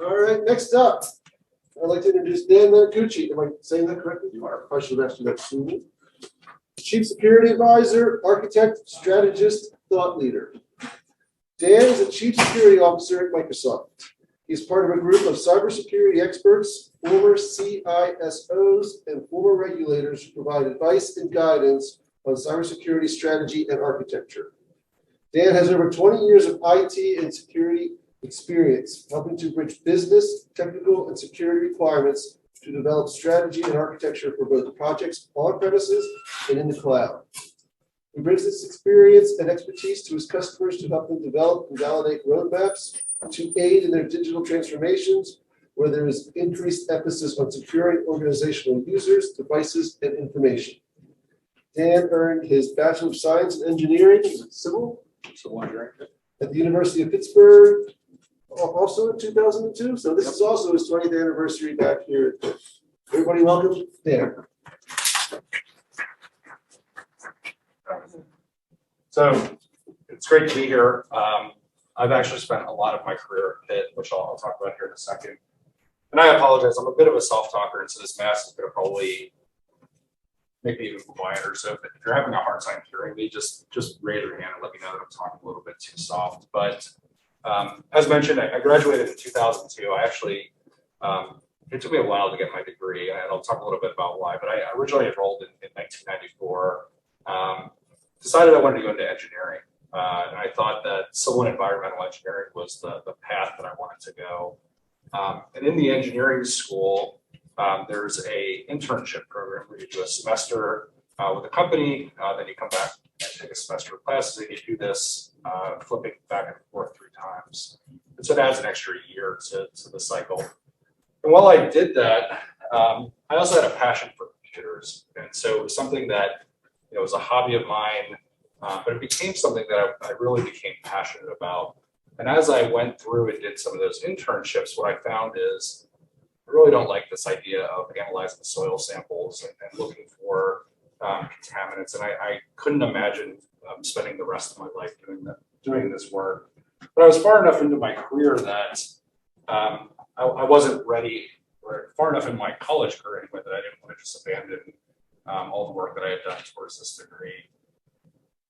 All right, next up, I'd like to introduce Dan Menicucci. Am I saying that correctly? You are. I should have asked you that sooner. Chief Security Advisor, Architect, Strategist, Thought Leader. Dan is a Chief Security Officer at Microsoft. He's part of a group of cybersecurity experts, former CISOs, and former regulators who provide advice and guidance on cybersecurity strategy and architecture. Dan has over 20 years of IT and security experience, helping to bridge business, technical, and security requirements to develop strategy and architecture for both projects on premises and in the cloud. He brings this experience and expertise to his customers to help them develop and validate roadmaps to aid in their digital transformations, where there is increased emphasis on securing organizational users, devices, and information. Dan earned his Bachelor of Science in Engineering, Civil Engineering, at the University of Pittsburgh, also in 2002. So this is also his 20th anniversary back here. Everybody welcome Dan. So it's great to be here. I've actually spent a lot of my career at Pitt, which I'll talk about here in a second. And I apologize, I'm a bit of a soft talker, and so this mask is going to probably make me even quieter. So if you're having a hard time hearing me, just raise your hand and let me know that I'm talking a little bit too soft. But as mentioned, I graduated in 2002. I actually, it took me a while to get my degree, and I'll talk a little bit about why, but I originally enrolled in 1994. Decided I wanted to go into engineering. And I thought that civil and environmental engineering was the path that I wanted to go. And in the engineering school, there's a internship program where you do a semester with a company, then you come back and take a semester of classes, and you do this flipping back and forth 3 times. And so it adds an extra year to the cycle. And while I did that, I also had a passion for computers. And so it was something that was a hobby of mine. But it became something that I really became passionate about. And as I went through and did some of those internships, what I found is I really don't like this idea of analyzing soil samples and looking for contaminants. And I couldn't imagine spending the rest of my life doing this work. But I was far enough into my career that I wasn't ready, or far enough in my college career anyway, that I didn't want to just abandon all the work that I had done towards this degree.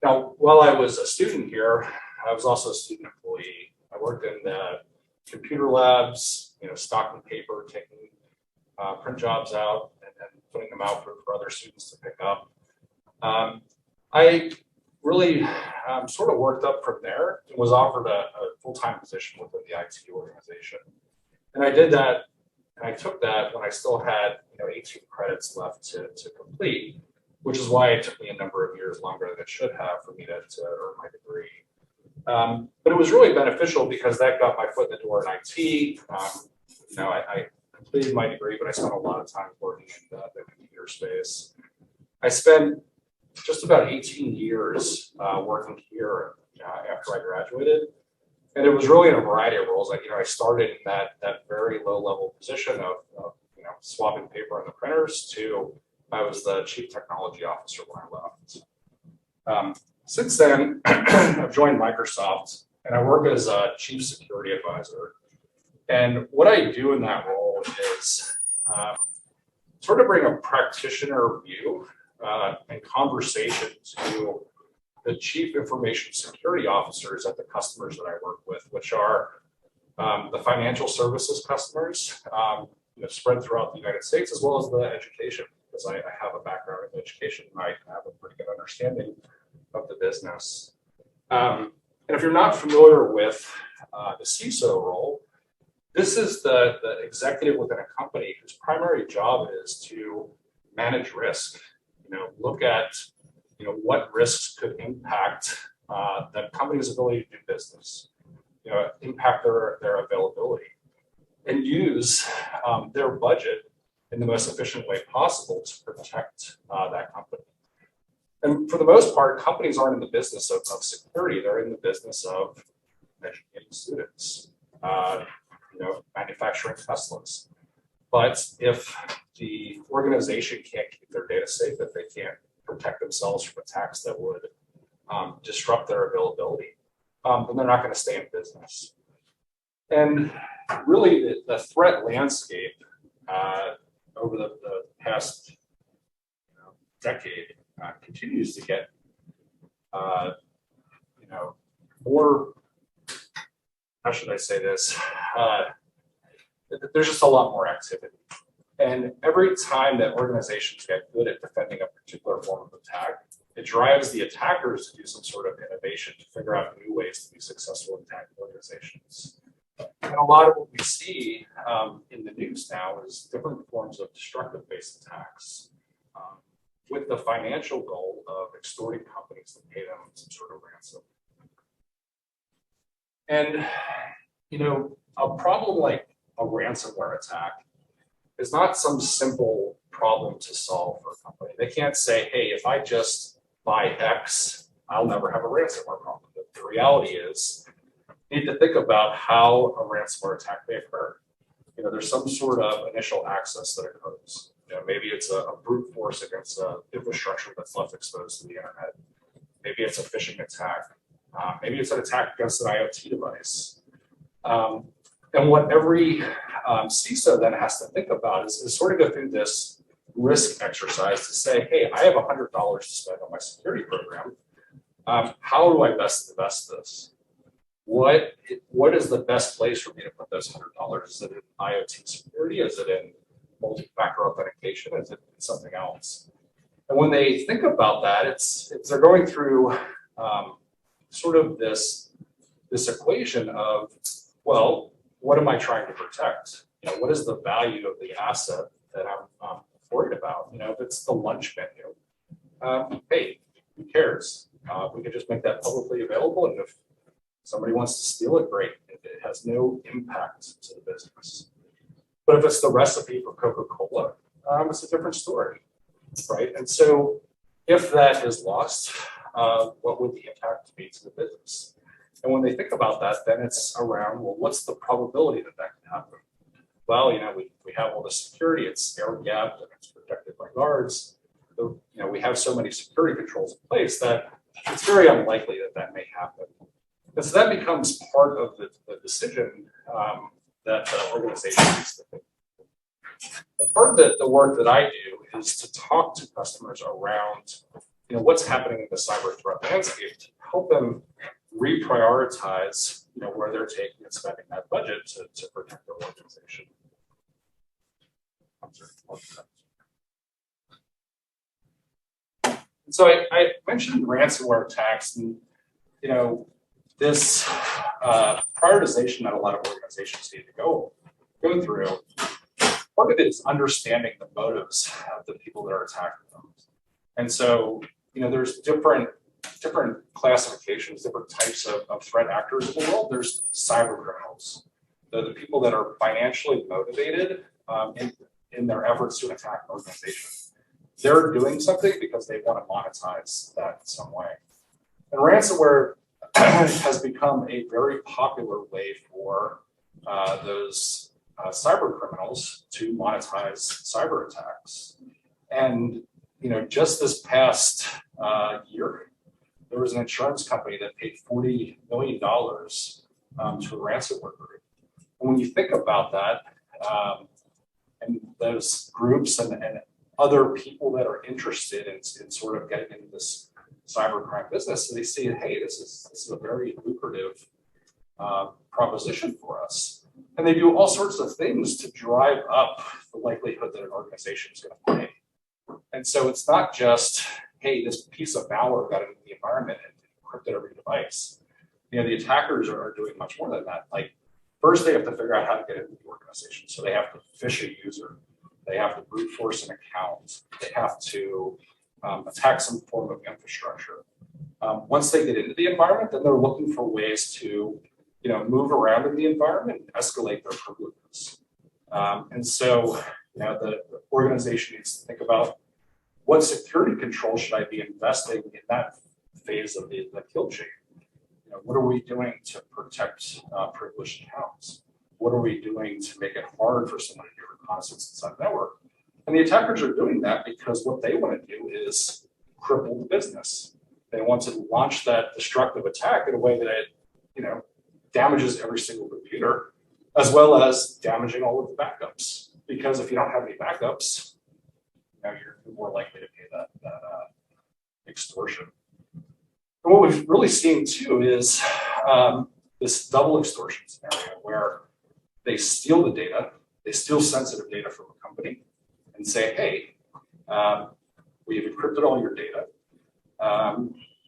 Now, while I was a student here, I was also a student employee. I worked in the computer labs, stocking paper, taking print jobs out and putting them out for other students to pick up. I really sort of worked up from there and was offered a full-time position within the IT organization. And I did that, and I took that when I still had 18 credits left to complete, which is why it took me a number of years longer than it should have for me to earn my degree. But it was really beneficial because that got my foot in the door in IT. I completed my degree, but I spent a lot of time working in the computer space. I spent just about 18 years working here after I graduated. And it was really in a variety of roles. I started in that very low-level position of swapping paper on the printers to I was the chief technology officer when I left. Since then, I've joined Microsoft, and I work as a chief security advisor. And what I do in that role is sort of bring a practitioner view and conversation to the chief information security officers at the customers that I work with, which are the financial services customers spread throughout the United States, as well as the education. Because I have a background in education, I have a pretty good understanding of the business. And if you're not familiar with the CISO role, this is the executive within a company whose primary job is to manage risk. Look at what risks could impact the company's ability to do business. Impact their availability, and use their budget in the most efficient way possible to protect that company. And for the most part, companies aren't in the business of security. They're in the business of educating students, manufacturing Teslas. But if the organization can't keep their data safe, if they can't protect themselves from attacks that would disrupt their availability, then they're not going to stay in business. And really the threat landscape over the past decade continues to get more, how should I say this? There's just a lot more activity. And every time that organizations get good at defending a particular form of attack, it drives the attackers to do some sort of innovation to figure out new ways to be successful in attacking organizations. And a lot of what we see in the news now is different forms of destructive-based attacks with the financial goal of extorting companies to pay them some sort of ransom. And, a problem like a ransomware attack is not some simple problem to solve for a company. They can't say, hey, if I just buy X, I'll never have a ransomware problem. The reality is, you need to think about how a ransomware attack may occur. There's some sort of initial access that occurs. Maybe it's a brute force against infrastructure that's left exposed to the internet. Maybe it's a phishing attack. Maybe it's an attack against an IoT device. And what every CISO then has to think about is sort of go through this risk exercise to say, hey, I have $100 to spend on my security program. How do I best invest this? What is the best place for me to put those $100? Is it in IoT security? Is it in multi-factor authentication? Is it in something else? And when they think about that, they're going through sort of this equation of, well, what am I trying to protect? What is the value of the asset that I'm worried about? If it's the lunch menu, hey, who cares? We can just make that publicly available, and if somebody wants to steal it, great. It has no impact to the business. But if it's the recipe for Coca-Cola, it's a different story, right? And so if that is lost, what would the impact be to the business? And when they think about that, then it's around, well, what's the probability that can happen? Well, we have all the security, it's air-gapped and it's protected by guards. We have so many security controls in place that it's very unlikely that may happen. And so that becomes part of the decision that the organization needs to think. Part of the work that I do is to talk to customers around what's happening in the cyber threat landscape to help them reprioritize where they're taking and spending that budget to protect their organization. So I mentioned ransomware attacks, and this prioritization that a lot of organizations need to go through. Part of it is understanding the motives of the people that are attacking them. And so, there's different classifications, different types of threat actors in the world. There's cyber criminals. They're the people that are financially motivated in their efforts to attack an organization. They're doing something because they want to monetize that in some way. And ransomware has become a very popular way for those cyber criminals to monetize cyber attacks. And just this past year, there was an insurance company that paid $40 million to a ransomware group. And when you think about that, and those groups and other people that are interested in sort of getting into this cybercrime business, they see, hey, this is a very lucrative proposition for us. And they do all sorts of things to drive up the likelihood that an organization is going to pay. And so it's not just, hey, this piece of malware got into the environment and encrypted every device. The attackers are doing much more than that. Like, first they have to figure out how to get into the organization. So they have to phish a user. They have to brute force an account. They have to attack some form of infrastructure. Once they get into the environment, then they're looking for ways to move around in the environment and escalate their privileges. And so the organization needs to think about what security control should I be investing in that phase of the kill chain. What are we doing to protect privileged accounts? What are we doing to make it hard for someone to do reconnaissance inside the network? And the attackers are doing that because what they want to do is cripple the business. They want to launch that destructive attack in a way that it, damages every single computer as well as damaging all of the backups. Because if you don't have any backups, now you're more likely to pay that extortion. And what we've really seen too is this double extortion scenario where they steal the data, they steal sensitive data from a company and say, hey, we've encrypted all your data,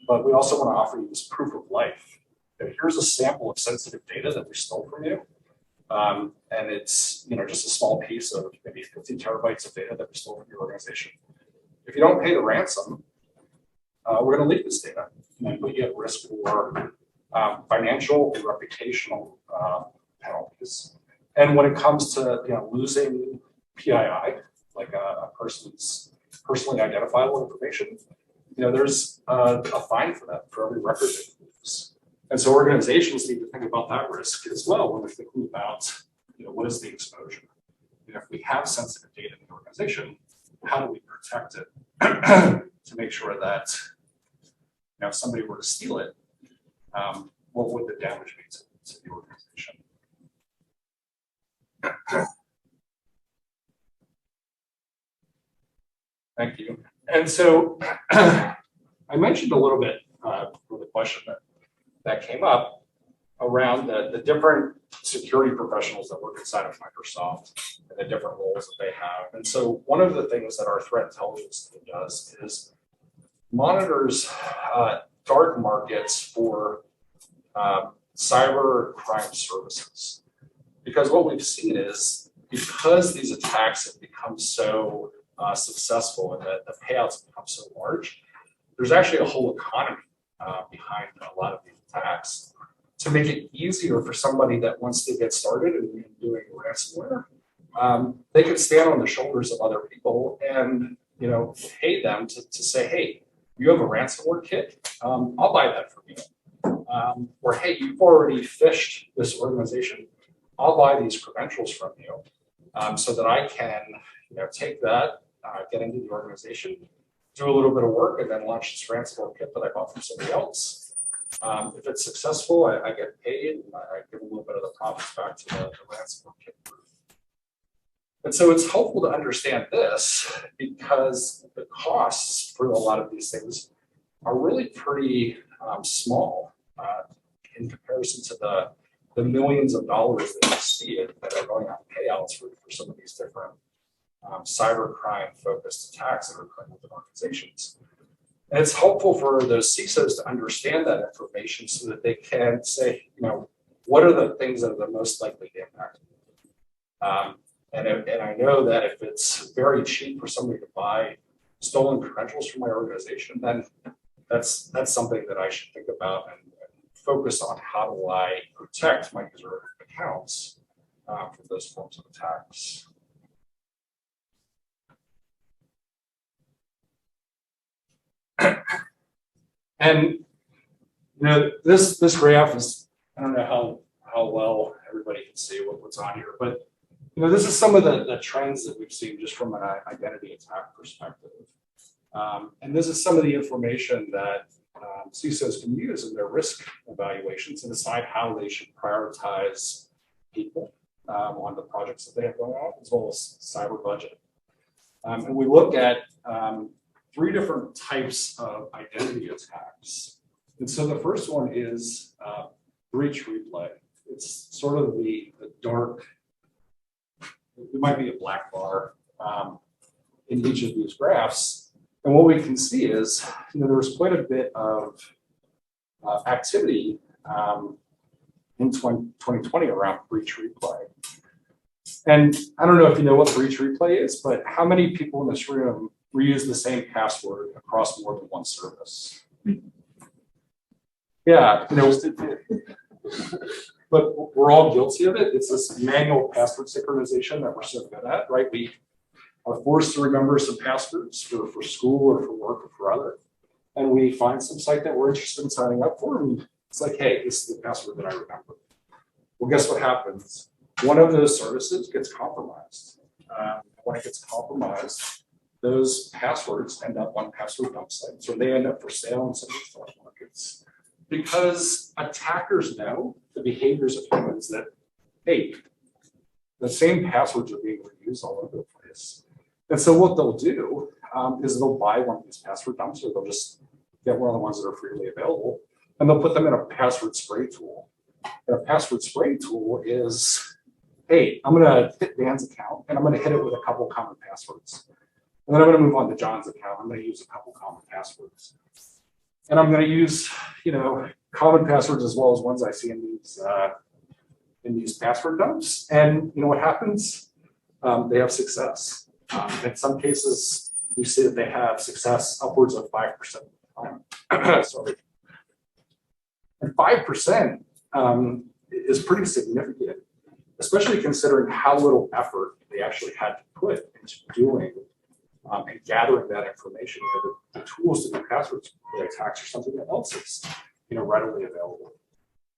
but we also want to offer you this proof of life. And here's a sample of sensitive data that we stole from you. And it's just a small piece of maybe 50 terabytes of data that we stole from your organization. If you don't pay the ransom, we're going to leak this data and put you at risk for financial and reputational penalties. And when it comes to losing PII, like a person's personally identifiable information, there's a fine for that for every record they lose. And so organizations need to think about that risk as well when they're thinking about what is the exposure. If we have sensitive data in the organization, how do we protect it to make sure that if somebody were to steal it, what would the damage be to the organization? Thank you. And so I mentioned a little bit for the question that came up around the different security professionals that work inside of Microsoft and the different roles that they have. And so one of the things that our threat intelligence team does is monitors dark markets for cyber crime services. Because what we've seen is because these attacks have become so successful and the payouts have become so large, there's actually a whole economy behind a lot of these attacks to make it easier for somebody that wants to get started in doing ransomware. They can stand on the shoulders of other people and pay them to say, hey, you have a ransomware kit, I'll buy that from you. Or hey, you've already phished this organization, I'll buy these credentials from you so that I can take that, get into the organization, do a little bit of work, and then launch this ransomware kit that I bought from somebody else. If it's successful, I get paid, and I give a little bit of the profits back to the ransomware kit group. And so it's helpful to understand this because the costs for a lot of these things are really pretty small in comparison to the millions of dollars that you see that are going on payouts for some of these different cybercrime focused attacks that are occurring within organizations. And it's helpful for those CISOs to understand that information so that they can say, what are the things that are the most likely to impact me? And I know that if it's very cheap for somebody to buy stolen credentials from my organization, then that's something that I should think about and focus on how do I protect my user accounts from those forms of attacks. And this graph is, I don't know how well everybody can see what's on here, but this is some of the trends that we've seen just from an identity attack perspective. And this is some of the information that CISOs can use in their risk evaluations to decide how they should prioritize people on the projects that they have going on, as well as cyber budget. And we look at 3 different types of identity attacks. And so the first one is breach replay. It's sort of the dark, it might be a black bar in each of these graphs. And what we can see is, there was quite a bit of activity in 2020 around breach replay. And I don't know if you know what breach replay is, but how many people in this room reuse the same password across more than one service? Yeah, but we're all guilty of it. It's this manual password synchronization that we're so good at, right? We are forced to remember some passwords for school or for work or for other. And we find some site that we're interested in signing up for, and it's like, hey, this is the password that I remember. Well, guess what happens? One of those services gets compromised. When it gets compromised, those passwords end up on password dump sites, or they end up for sale in some of the stock markets. Because attackers know the behaviors of humans that, hey, the same passwords are being reused all over the place. And so what they'll do is they'll buy one of these password dumps, or they'll just get one of the ones that are freely available, and they'll put them in a password spray tool. And a password spray tool is, hey, I'm gonna hit Dan's account and I'm gonna hit it with a couple common passwords. And then I'm gonna move on to John's account. I'm gonna use a couple common passwords. And I'm gonna use, common passwords as well as ones I see in these password dumps. And what happens? They have success. In some cases, we see that they have success upwards of 5% of the time. Sorry. And 5% is pretty significant, especially considering how little effort they actually had to put into doing and gathering that information. The tools to do password attacks are something that else is readily available.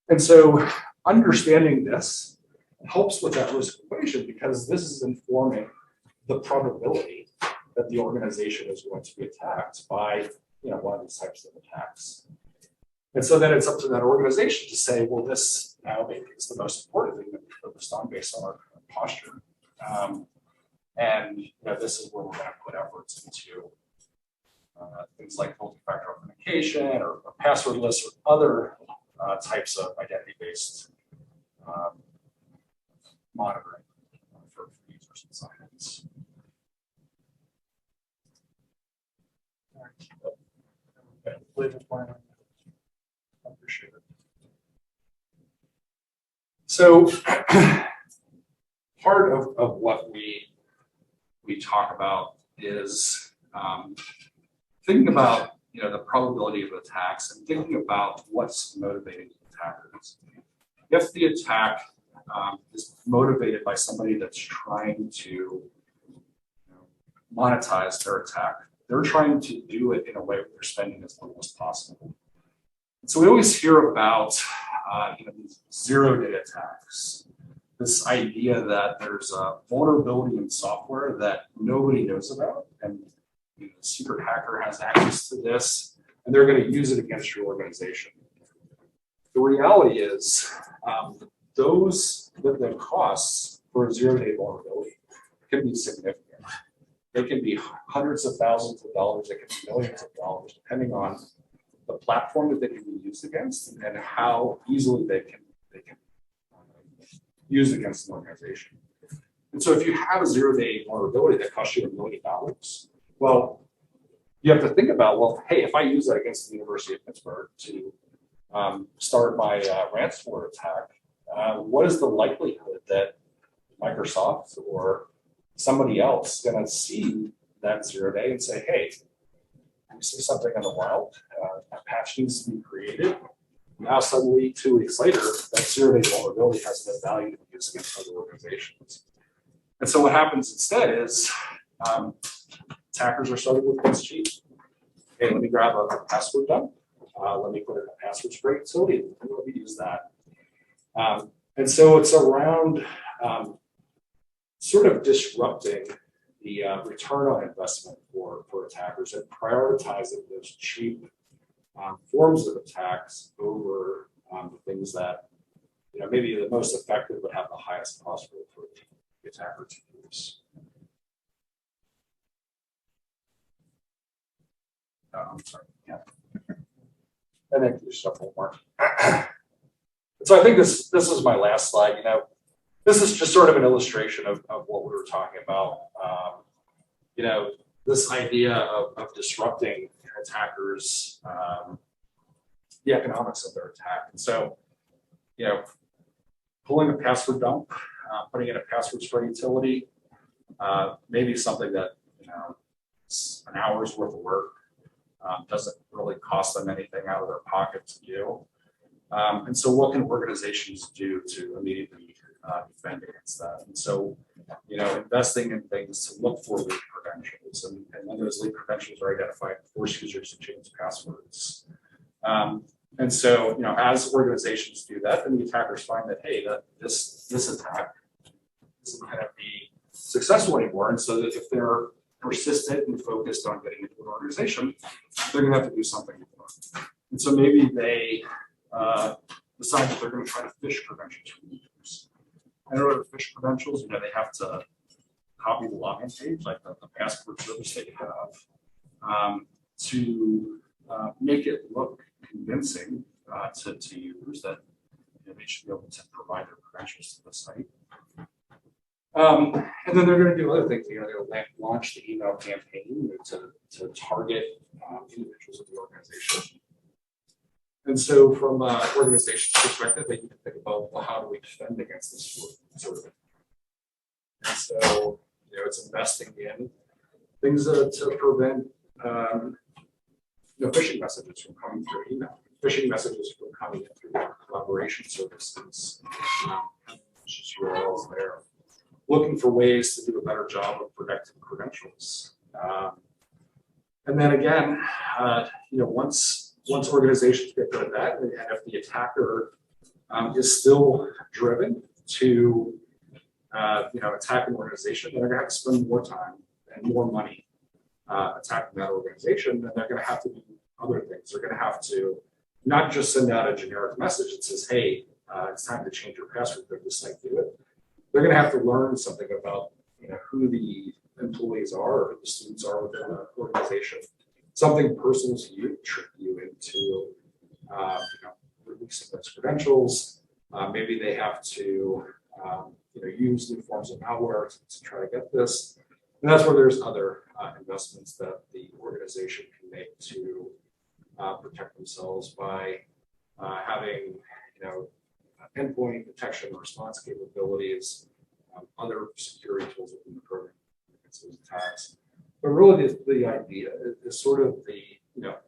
And so understanding this helps with that risk equation, because this is informing the probability that the organization is going to be attacked by one of these types of attacks. And so then it's up to that organization to say, well, this now maybe is the most important thing that we're focused on based on our current posture. And this is where we're going to put efforts into things like multi-factor authentication or passwordless or other types of identity-based monitoring for users and sign-ins. I appreciate it. So part of what we talk about is thinking about the probability of attacks and thinking about what's motivating attackers. If the attack is motivated by somebody that's trying to monetize their attack, they're trying to do it in a way where they're spending as little as possible. So we always hear about these zero-day attacks. This idea that there's a vulnerability in software that nobody knows about, and the secret hacker has access to this, and they're going to use it against your organization. The reality is, the costs for a zero-day vulnerability can be significant. They can be hundreds of thousands of dollars. They can be millions of dollars, depending on the platform that they can be used against and how easily they can use against an organization. And so if you have a zero-day vulnerability that costs you $1 million, well, you have to think about, well, hey, if I use that against the University of Pittsburgh to start my ransomware attack, what is the likelihood that Microsoft or somebody else going to see that zero-day and say, hey, we see something in the wild, a patch needs to be created. Now suddenly, 2 weeks later, that zero-day vulnerability has no value to be used against other organizations. And so what happens instead is attackers are starting with this cheap. Hey, let me grab a password dump. Let me put it in a password spray facility and let me use that. And so it's around sort of disrupting the return on investment for attackers and prioritizing those cheap forms of attacks over the things that maybe the most effective but have the highest cost for the attacker to use. I'm sorry. Yeah. And then do stuff more. So I think this is my last slide. This is just sort of an illustration of what we were talking about. This idea of disrupting attackers, the economics of their attack. And so, pulling a password dump, putting in a password spray utility, maybe something that, it's an hour's worth of work, doesn't really cost them anything out of their pocket to do. And so what can organizations do to immediately defend against that? And so, investing in things to look for leak credentials, and when those leak credentials are identified, force users to change passwords. And so, as organizations do that, then the attackers find that, hey, this attack isn't going to be successful anymore. And so that if they're persistent and focused on getting into an organization, they're going to have to do something more. And so maybe they decide that they're going to try to phish credentials from users. in order to phish credentials, they have to copy the login page, like the password service that you have, to make it look convincing to users that they should be able to provide their credentials to the site. And then they're going to do other things. They'll launch the email campaign to target individuals in the organization. And so, from an organization's perspective, they need to think about, well, how do we defend against this sort of thing? And so, it's investing in things to prevent phishing messages from coming through email, phishing messages from coming in through collaboration services, just URLs there. Looking for ways to do a better job of protecting credentials. And then again, once organizations get good at that, and if the attacker is still driven to attack an organization, then they're going to have to spend more time and more money attacking that organization, then they're going to have to do other things. They're going to have to not just send out a generic message that says, hey, it's time to change your password, go to the site, do it. They're going to have to learn something about who the employees are or who the students are within the organization. Something personal to you, trick you into releasing those credentials. Maybe they have to use new forms of malware to try to get this. And that's where there's other investments that the organization can make to protect themselves by having endpoint detection and response capabilities, other security tools within the program against those attacks. But really, the idea is sort of the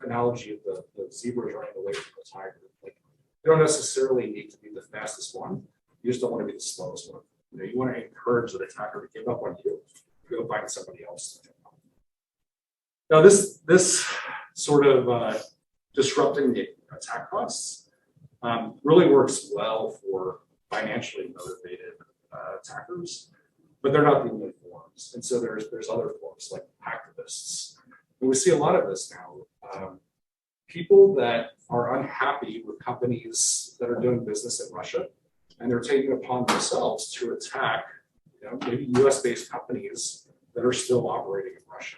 analogy of the zebras running away from the tiger. Like, you don't necessarily need to be the fastest one. You just don't want to be the slowest one. You want to encourage the attacker to give up on you. Go find somebody else. Now, this sort of disrupting the attack costs really works well for financially motivated attackers, but they're not the only forms. And so there's other forms like hacktivists. And we see a lot of this now. People that are unhappy with companies that are doing business in Russia, and they're taking it upon themselves to attack maybe US-based companies that are still operating in Russia.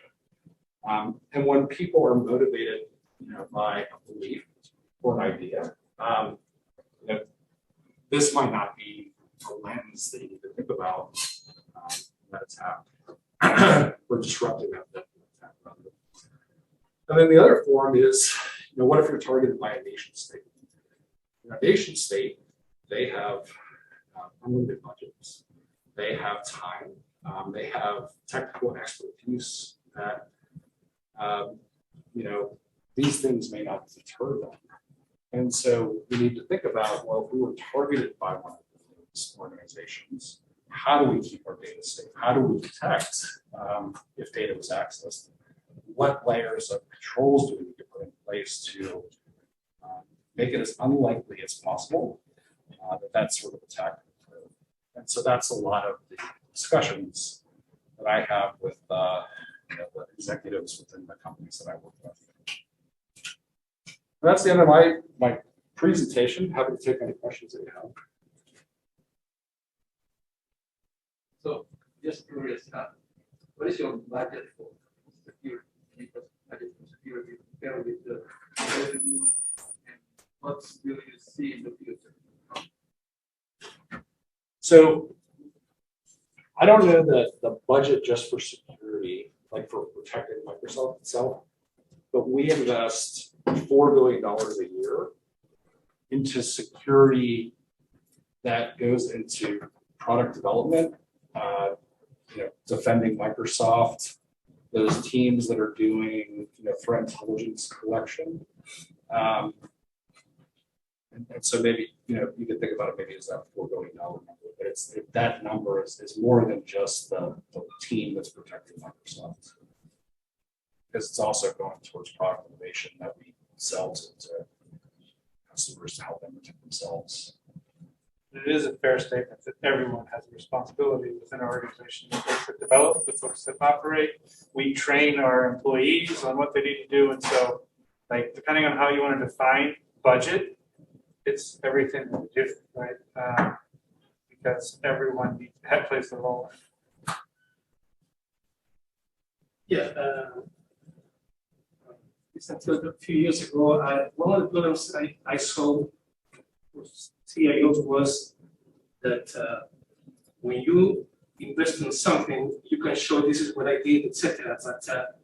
And when people are motivated by a belief or an idea, this might not be a lens that you need to think about that attack or disrupting that attack. And then the other form is, what if you're targeted by a nation state? A nation state, they have unlimited budgets. They have time. They have technical expertise that, these things may not deter them. And so we need to think about, well, if we were targeted by one of these organizations, how do we keep our data safe? How do we detect if data was accessed? What layers of controls do we need to put in place to make it as unlikely as possible that sort of attack would occur? And so that's a lot of the discussions that I have with the executives within the companies that I work with. And that's the end of my presentation. Happy to take any questions that you have. So, just curious, what is your budget for security? Budget for security compared with the revenue, and what will you see in the future? So, I don't know the budget just for security, like for protecting Microsoft itself, but we invest $4 billion a year into security that goes into product development, defending Microsoft, those teams that are doing threat intelligence collection. And so maybe you can think about it maybe as that $4 billion number, but that number is more than just the team that's protecting Microsoft, because it's also going towards product innovation that we sell to customers to help them protect themselves. It is a fair statement that everyone has a responsibility within our organization. The folks that develop, the folks that operate, we train our employees on what they need to do. And so, depending on how you want to define budget, it's everything that we do, right? We because everyone plays a role. Yeah, it's until a few years ago, one of the problems I saw with CIOs was that when you invest in something, you can show this is what I did, etc. But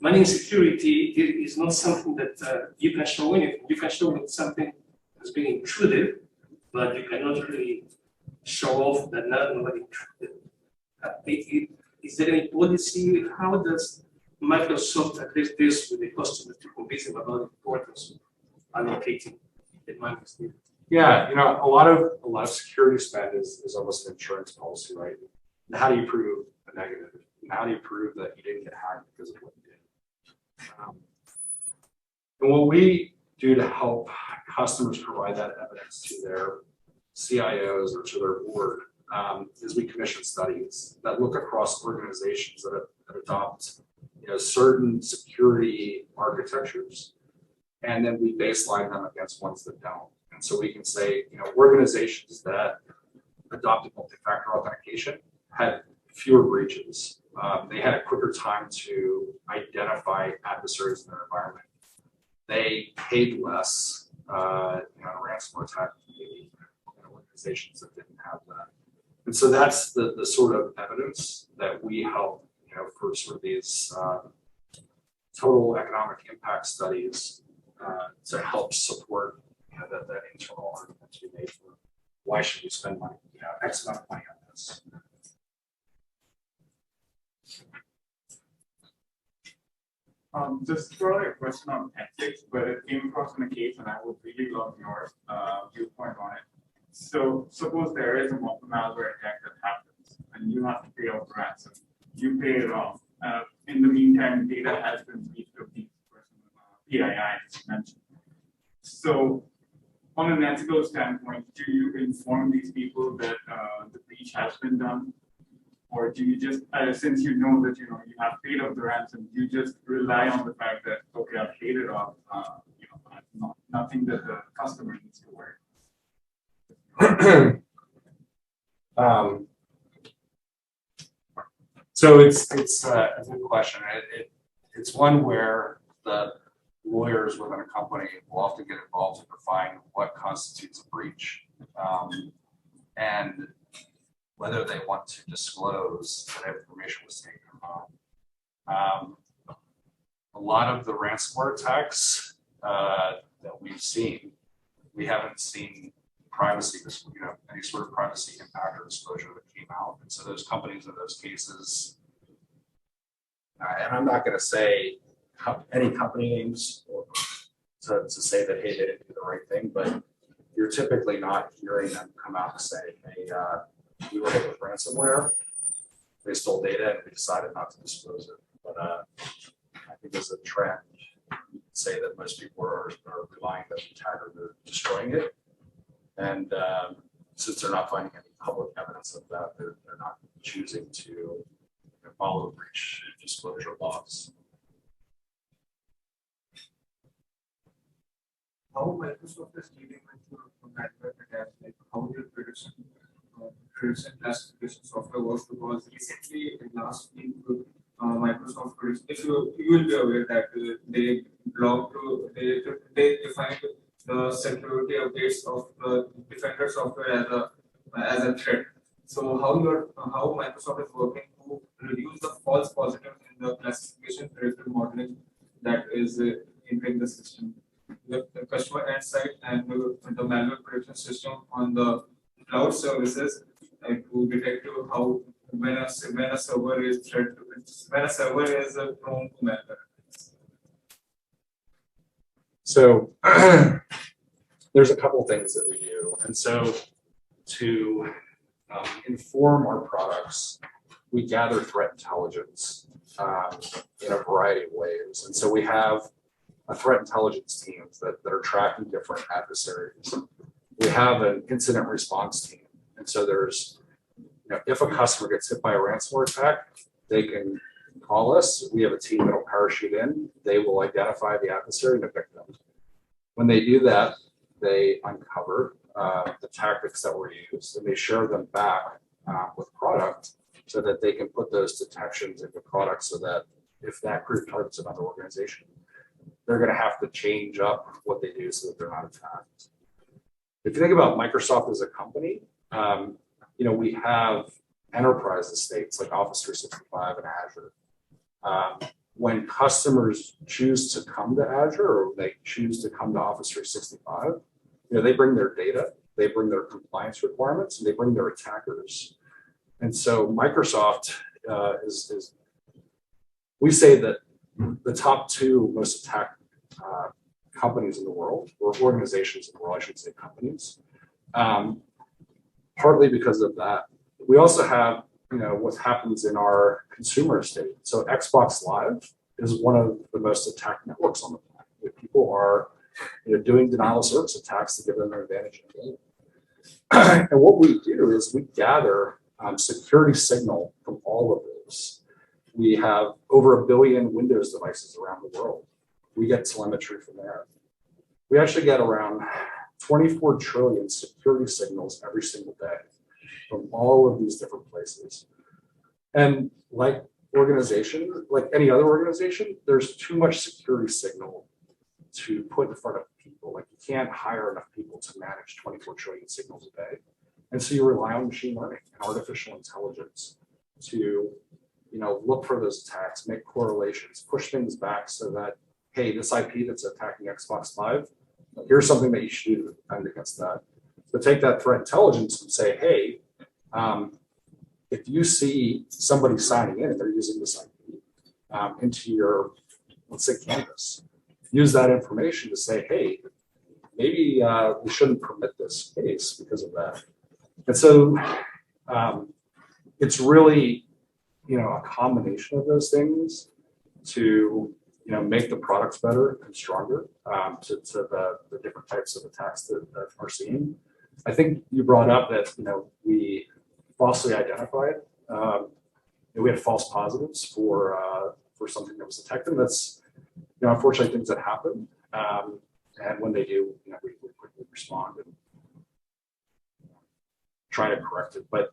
money in security is not something that you can show anything. You can show that something has been intruded, but you cannot really show off that nobody intruded. Is there any policy? How does Microsoft address this with the customers to convince them about the importance of allocating the money that's needed? Yeah, you know, a lot of security spend is almost an insurance policy, right? And how do you prove a negative? And how do you prove that you didn't get hacked because of what you did? And what we do to help customers provide that evidence to their CIOs or to their board is we commission studies that look across organizations that adopt, you know, certain security architectures, and then we baseline them against ones that don't. And so we can say, you know, organizations that adopted multi-factor authentication had fewer breaches. They had a quicker time to identify adversaries in their environment. They paid less, you know, ransomware attack, maybe organizations that didn't have that. And so that's the sort of evidence that we help, you know, for sort of these total economic impact studies to help support, you know, that internal argument to be made for why should we spend money, you know, X amount of money on this. Just probably a question on ethics, but it came across in a case, and I would really love your viewpoint on it. So suppose there is a malware attack that happens, and you have to pay out the ransom. You pay it off. In the meantime, data has been breached of these PII, as you mentioned. So, on an ethical standpoint, do you inform these people that the breach has been done? Or do you just, since you know that you have paid off the ransom, you just rely on the fact that, okay, I've paid it off, nothing that the customer needs to worry. So it's a good question. It's one where the lawyers within a company will often get involved to define what constitutes a breach, and whether they want to disclose that information was taken or not. A lot of the ransomware attacks that we've seen, we haven't seen privacy, any sort of privacy impact or exposure that came out. And so those companies in those cases, and I'm not going to say any company names to say that, hey, they didn't do the right thing, but you're typically not hearing them come out and say, hey, we were hit with ransomware, they stole data, and we decided not to disclose it. But I think as a trend, you can say that most people are relying that the attackers are destroying it. And since they're not finding any public evidence of that, they're not choosing to follow breach disclosure laws. How Microsoft is dealing with malware attacks, like how your prediction classification software works, because recently in last week Microsoft, if you will be aware that they defined the security updates of the Defender software as a threat. So how Microsoft is working to reduce the false positives in the classification predictive modeling that is entering the system. The customer end side and the malware prediction system on the cloud services to detect how when a server is prone to malware. So there's a couple things that we do. And so to inform our products, we gather threat intelligence in a variety of ways. And so we have a threat intelligence teams that are tracking different adversaries. We have an incident response team. And so there's, if a customer gets hit by a ransomware attack, they can call us. We have a team that will parachute in. They will identify the adversary and the victim. When they do that, they uncover the tactics that were used, and they share them back with product so that they can put those detections into product so that if that group targets another organization, they're going to have to change up what they do so that they're not attacked. If you think about Microsoft as a company, we have enterprise estates like Office 365 and Azure. When customers choose to come to Azure or they choose to come to Office 365, they bring their data, they bring their compliance requirements, and they bring their attackers. And so Microsoft we say that the top two most attacked companies in the world, or organizations in the world, I should say companies, partly because of that. We also have, what happens in our consumer estate. So Xbox Live is one of the most attacked networks on the planet. People are doing denial of service attacks to give them an advantage in the game. And what we do is we gather security signal from all of those. We have over 1 billion Windows devices around the world. We get telemetry from there. We actually get around 24 trillion security signals every single day from all of these different places. And like any other organization, there's too much security signal to put in front of people. Like, you can't hire enough people to manage 24 trillion signals a day. And so you rely on machine learning and artificial intelligence to look for those attacks, make correlations, push things back so that, hey, this IP that's attacking Xbox Live, here's something that you should do to defend against that. So take that threat intelligence and say, hey, if you see somebody signing in and they're using this IP into your, let's say, canvas, use that information to say, hey, maybe we shouldn't permit this case because of that. And so it's really, a combination of those things to, make the products better and stronger to the different types of attacks that are seen. I think you brought up that, we falsely identified, we had false positives for something that was detected. That's, unfortunately things that happen. And when they do, we quickly respond and try to correct it. But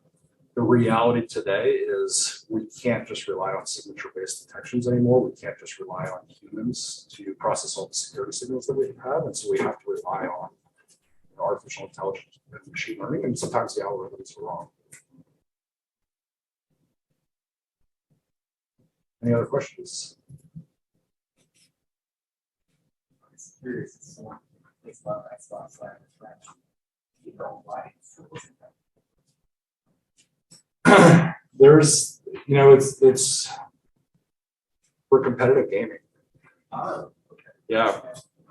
the reality today is we can't just rely on signature-based detections anymore. We can't just rely on humans to process all the security signals that we have. And so we have to rely on artificial intelligence and machine learning. And sometimes the algorithms are wrong. Any other questions? Curious, so it's about Xbox Live French. You know why? There's, it's for competitive gaming. Oh, okay. Yeah.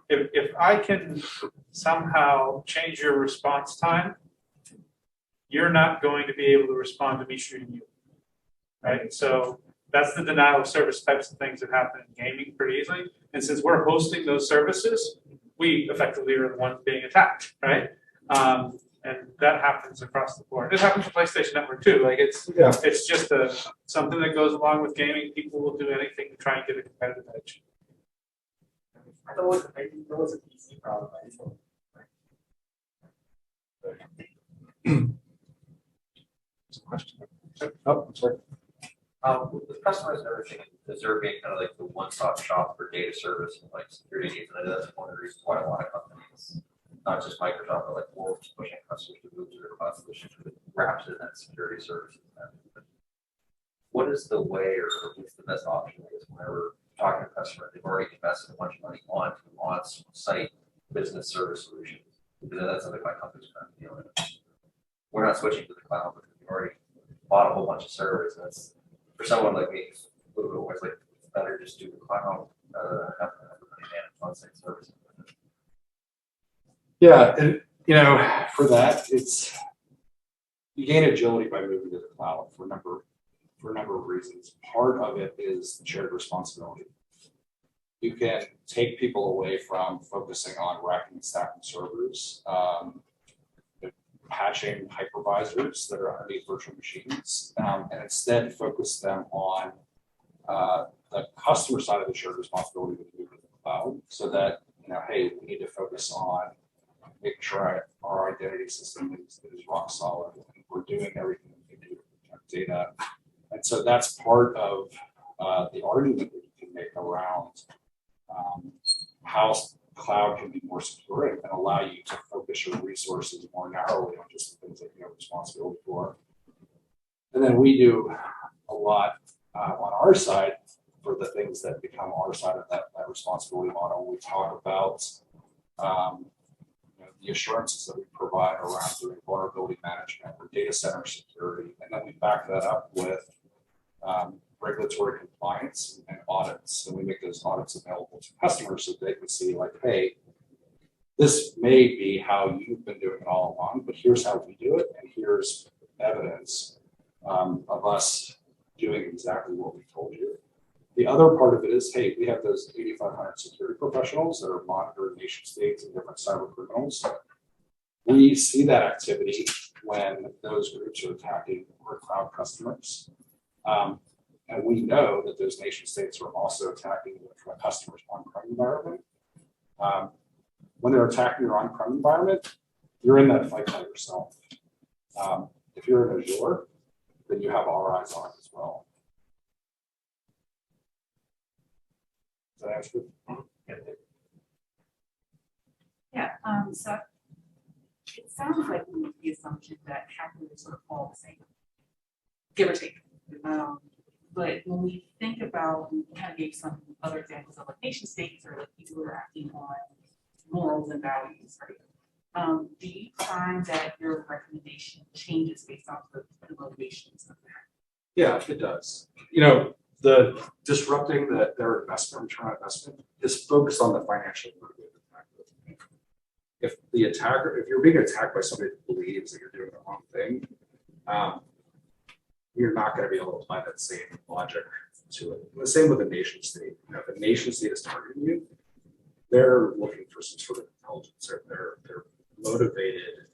If I can somehow change your response time, you're not going to be able to respond to me shooting you, right? So that's the denial of service types of things that happen in gaming pretty easily. And since we're hosting those services, we effectively are the ones being attacked, right? And that happens across the board. It happens to PlayStation Network too. Like it's just something that goes along with gaming. People will do anything to try and get a competitive edge. I thought it was a PC problem. Question. Oh, I'm sorry. With customers and everything deserving kind of like the one-stop shop for data service and like security needs, and I know that's one of the reasons why a lot of companies, not just Microsoft, but like Wolf's pushing customers to move to their cloud solution that wraps in that security service. What is the way, or what's the best option? I guess whenever talking to customers, they've already invested a bunch of money on-site business service solutions. Because that's something my company's currently dealing with. We're not switching to the cloud because we've already bought a whole bunch of servers. And that's, for someone like me, it's a little bit more like it's better just do the cloud rather than have to manage on-site services. Yeah, and for that, you gain agility by moving to the cloud for a number of reasons. Part of it is shared responsibility. You can take people away from focusing on racking and stacking servers, patching hypervisors that are underneath virtual machines, and instead focus them on the customer side of the shared responsibility to move to the cloud, so that hey, we need to focus on making sure our identity system is rock solid, and we're doing everything we can do to protect data. And so that's part of the argument that you can make around how cloud can be more secure and allow you to focus your resources more narrowly on just the things that you have responsibility for. And then we do a lot on our side for the things that become our side of that responsibility model. We talk about the assurances that we provide around doing vulnerability management or data center security, and then we back that up with regulatory compliance and audits. And we make those audits available to customers so they can see, like, hey, this may be how you've been doing it all along, but here's how we do it, and here's evidence of us doing exactly what we told you. The other part of it is, hey, we have those 8,500 security professionals that are monitoring nation states and different cyber criminals. We see that activity when those groups are attacking our cloud customers. And we know that those nation states are also attacking a customer's on-prem environment. When they're attacking your on-prem environment, you're in that fight by yourself. If you're in Azure, then you have our eyes on it as well. Does that answer it? Yeah, so it sounds like we make the assumption that hackers sort of all the same, give or take. But when we think about, we kind of gave some other examples of like nation states or like people who are acting on morals and values, right? Do you find that your recommendation changes based off of the motivations of that? Yeah, it does. You know, the disrupting their investment, return on investment, is focused on the financial motivated attacker. If you're being attacked by somebody who believes that you're doing the wrong thing, you're not going to be able to apply that same logic to it. The same with a nation state. You know, if a nation state is targeting you, they're looking for some sort of intelligence. They're motivated.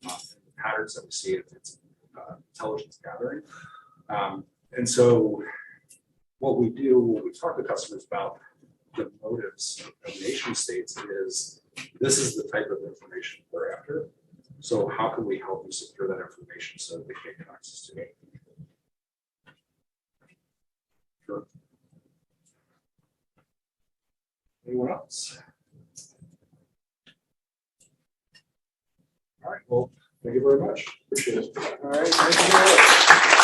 The patterns that we see, it's intelligence gathering. And so what we do when we talk to customers about the motives of nation states is, this is the type of information we're after. So how can we help you secure that information so that they can't get access to it? Sure. Anyone else? All right, well, thank you very much. Appreciate it. All right, thank you very much.